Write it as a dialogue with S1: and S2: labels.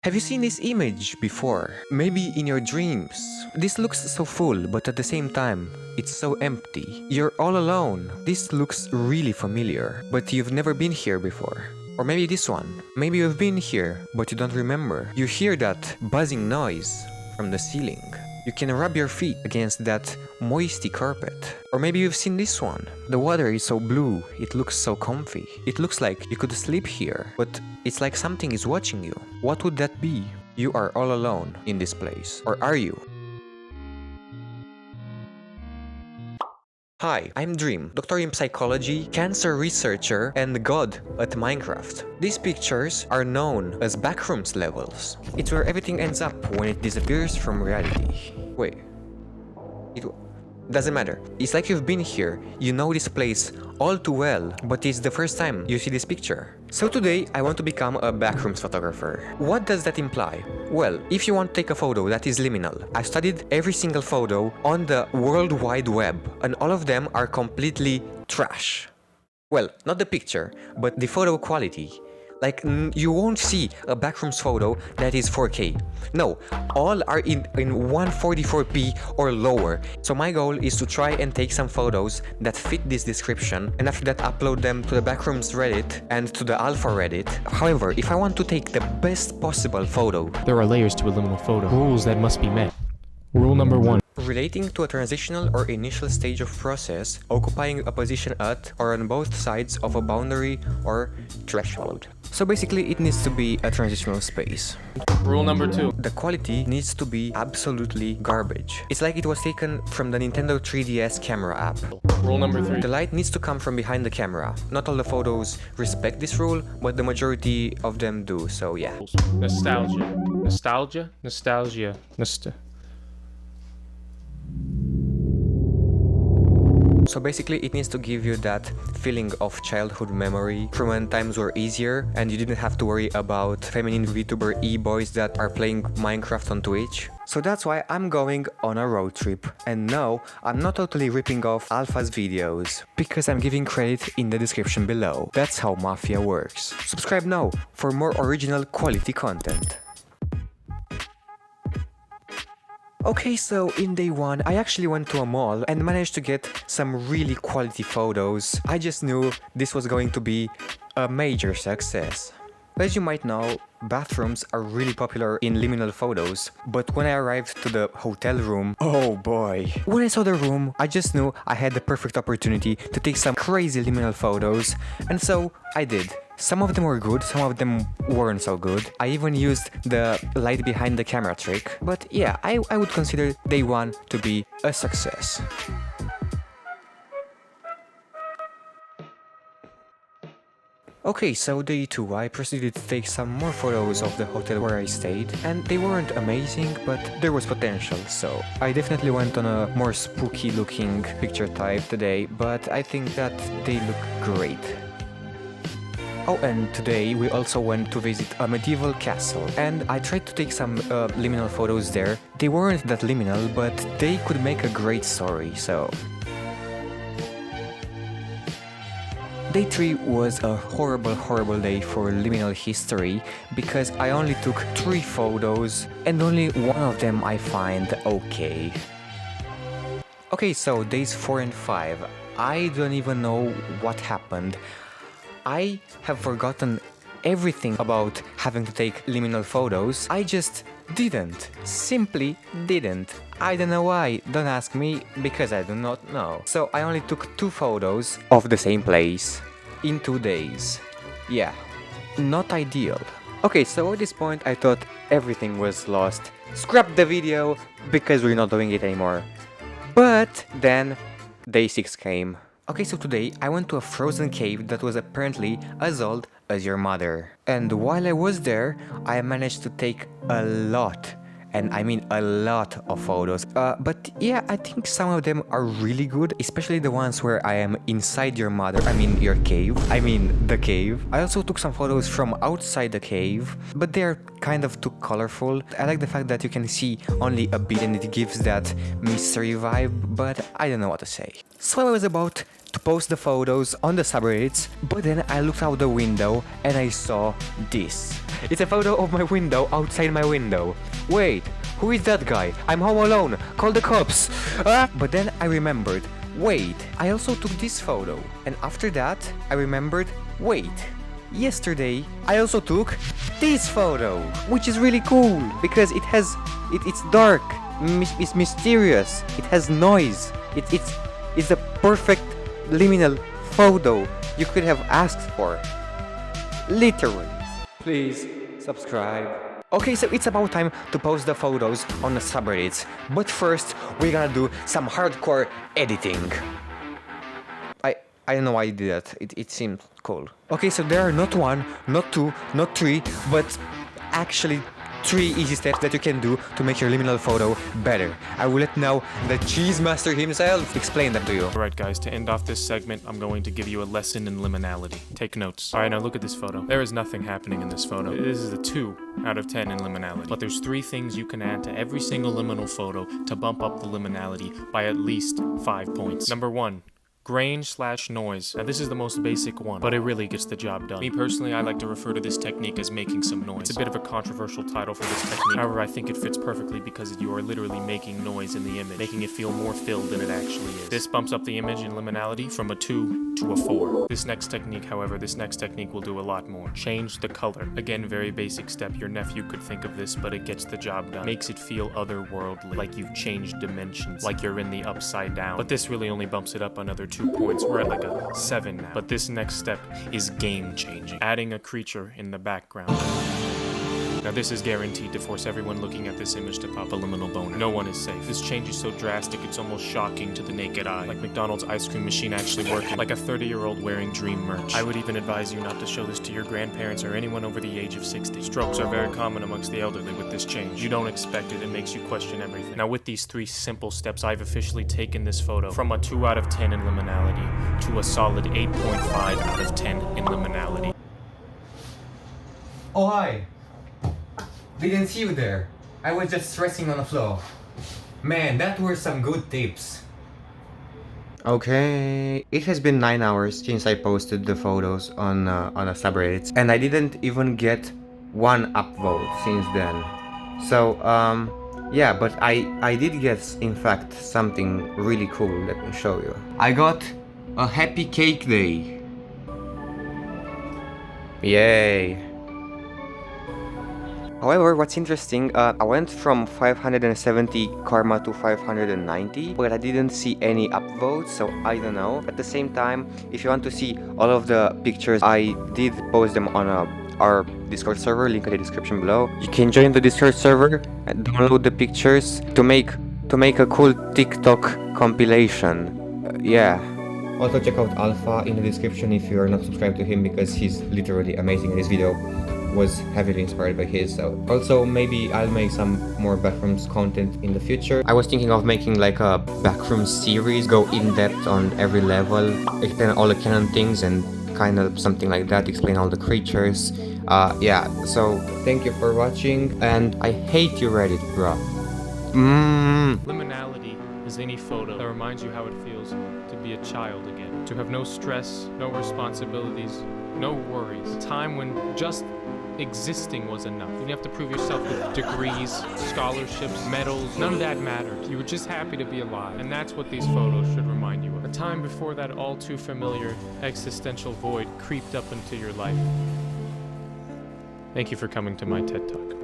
S1: Have you seen this image before? Maybe in your dreams. This looks so full, but at the same time, it's so empty. You're all alone. This looks really familiar, but you've never been here before. Or maybe this one. Maybe you've been here, but you don't remember. You hear that buzzing noise from the ceiling. You can rub your feet against that moisty carpet. Or maybe you've seen this one. The water is so blue, it looks so comfy. It looks like you could sleep here, but it's like something is watching you. What would that be? You are all alone in this place. Or are you? Hi, I'm Dream, doctor in psychology, cancer researcher, and god at Minecraft. These pictures are known as Backrooms levels. It's where everything ends up when it disappears from reality. Wait. Doesn't matter. It's like you've been here, you know this place all too well, but it's the first time you see this picture. So today, I want to become a backrooms photographer. What does that imply? Well, if you want to take a photo that is liminal, I studied every single photo on the World Wide Web, and all of them are completely trash. Well, not the picture, but the photo quality. Like, you won't see a backrooms photo that is 4K. No, all are in 144p or lower. So my goal is to try and take some photos that fit this description, and after that upload them to the backrooms Reddit and to the alpha Reddit. However, if I want to take the best possible photo,
S2: there are layers to a liminal photo. Rules that must be met. Rule number 1.
S1: Relating to a transitional or initial stage of process, occupying a position at or on both sides of a boundary or threshold. So basically, it needs to be a transitional space.
S2: Rule number 2.
S1: The quality needs to be absolutely garbage. It's like it was taken from the Nintendo 3DS camera app.
S2: Rule number 3.
S1: The light needs to come from behind the camera. Not all the photos respect this rule, but the majority of them do, so yeah.
S2: Nostalgia.
S1: So basically, it needs to give you that feeling of childhood memory from when times were easier and you didn't have to worry about feminine VTuber e-boys that are playing Minecraft on Twitch. So that's why I'm going on a road trip. And no, I'm not totally ripping off Alpha's videos, because I'm giving credit in the description below. That's how Mafia works. Subscribe now for more original quality content. Okay, so in day 1, I actually went to a mall and managed to get some really quality photos. I just knew this was going to be a major success. As you might know, bathrooms are really popular in liminal photos, but when I arrived to the hotel room, oh boy. When I saw the room, I just knew I had the perfect opportunity to take some crazy liminal photos, and so I did. Some of them were good, some of them weren't so good. I even used the light behind the camera trick. But yeah, I would consider day 1 to be a success. Okay, so day 2, I proceeded to take some more photos of the hotel where I stayed, and they weren't amazing, but there was potential, so I definitely went on a more spooky looking picture type today, but I think that they look great. Oh, and today we also went to visit a medieval castle, and I tried to take some liminal photos there. They weren't that liminal, but they could make a great story, so... Day 3 was a horrible day for liminal history, because I only took 3 photos, and only one of them I find okay. Okay, so days 4 and 5, I don't even know what happened. I have forgotten everything about having to take liminal photos. I just didn't. Simply didn't. I don't know why. Don't ask me, because I do not know. So I only took 2 photos of the same place in 2 days. Yeah, not ideal. Okay, so at this point I thought everything was lost. Scrap the video, because we're not doing it anymore. But then day 6 came. Okay, so today I went to a frozen cave that was apparently as old as your mother. And while I was there, I managed to take a lot, and I mean a lot of photos. But yeah, I think some of them are really good, especially the ones where I am inside your mother, I mean your cave, I mean the cave. I also took some photos from outside the cave, but they are kind of too colorful. I like the fact that you can see only a bit and it gives that mystery vibe, but I don't know what to say. So I was about to post the photos on the subreddits, but then I looked out the window and I saw this. It's a photo of my window outside my window. Wait, who is that guy? I'm home alone. Call the cops. But then I remembered, wait, I also took this photo. And after that, I remembered, wait, yesterday I also took this photo, which is really cool because it's dark, it's mysterious, it has noise. It's the perfect liminal photo you could have asked for. Literally. Please subscribe. Okay, so it's about time to post the photos on the subreddits, but first we're gonna do some hardcore editing. I don't know why I did that, it seemed cool. Okay, so there are not one, not two, not three, but actually 3 easy steps that you can do to make your liminal photo better. I will let now the cheese master himself explain them to you.
S2: Alright guys, to end off this segment, I'm going to give you a lesson in liminality. Take notes. Alright, now look at this photo. There is nothing happening in this photo. This is a 2 out of 10 in liminality. But there's 3 things you can add to every single liminal photo to bump up the liminality by at least 5 points. Number 1. Grain/noise. Now this is the most basic one, but it really gets the job done. Me personally, I like to refer to this technique as making some noise. It's a bit of a controversial title for this technique. However, I think it fits perfectly because you are literally making noise in the image, making it feel more filled than it actually is. This bumps up the image in liminality from a 2 to a 4. This next technique will do a lot more. Change the color. Again, very basic step. Your nephew could think of this, but it gets the job done. Makes it feel otherworldly, like you've changed dimensions, like you're in the upside down. But this really only bumps it up another 2 points. We're at like a 7 now. But this next step is game-changing. Adding a creature in the background. Now this is guaranteed to force everyone looking at this image to pop a liminal boner. No one is safe. This change is so drastic it's almost shocking to the naked eye. Like McDonald's ice cream machine actually working. Like a 30-year-old wearing Dream merch. I would even advise you not to show this to your grandparents or anyone over the age of 60. Strokes are very common amongst the elderly with this change. You don't expect it, it makes you question everything. Now with these 3 simple steps, I've officially taken this photo from a 2 out of 10 in liminality to a solid 8.5 out of 10 in liminality.
S1: Oh hi! Didn't see you there. I was just stressing on the floor. Man, that were some good tips. Okay, it has been 9 hours since I posted the photos on a subreddit, and I didn't even get 1 upvote since then. So, yeah, but I did get, in fact, something really cool. Let me show you. I got a happy cake day. Yay. However, what's interesting, I went from 570 karma to 590, but I didn't see any upvotes, so I don't know. At the same time, if you want to see all of the pictures, I did post them on our Discord server, link in the description below. You can join the Discord server and download the pictures to make a cool TikTok compilation. Yeah. Also check out Alpha in the description if you are not subscribed to him, because he's literally amazing. This video was heavily inspired by his. So also maybe I'll make some more Backrooms content in the future. I was thinking of making like a Backrooms series, go in depth on every level, explain all the canon things and kind of something like that, explain all the creatures. Yeah, so thank you for watching, and I hate you Reddit, bro.
S2: Liminality is any photo that reminds you how it feels to be a child again. To have no stress, no responsibilities, no worries. A time when just existing was enough. You didn't have to prove yourself with degrees, scholarships, medals. None of that mattered. You were just happy to be alive. And that's what these photos should remind you of. A time before that all too familiar existential void creeped up into your life. Thank you for coming to my TED Talk.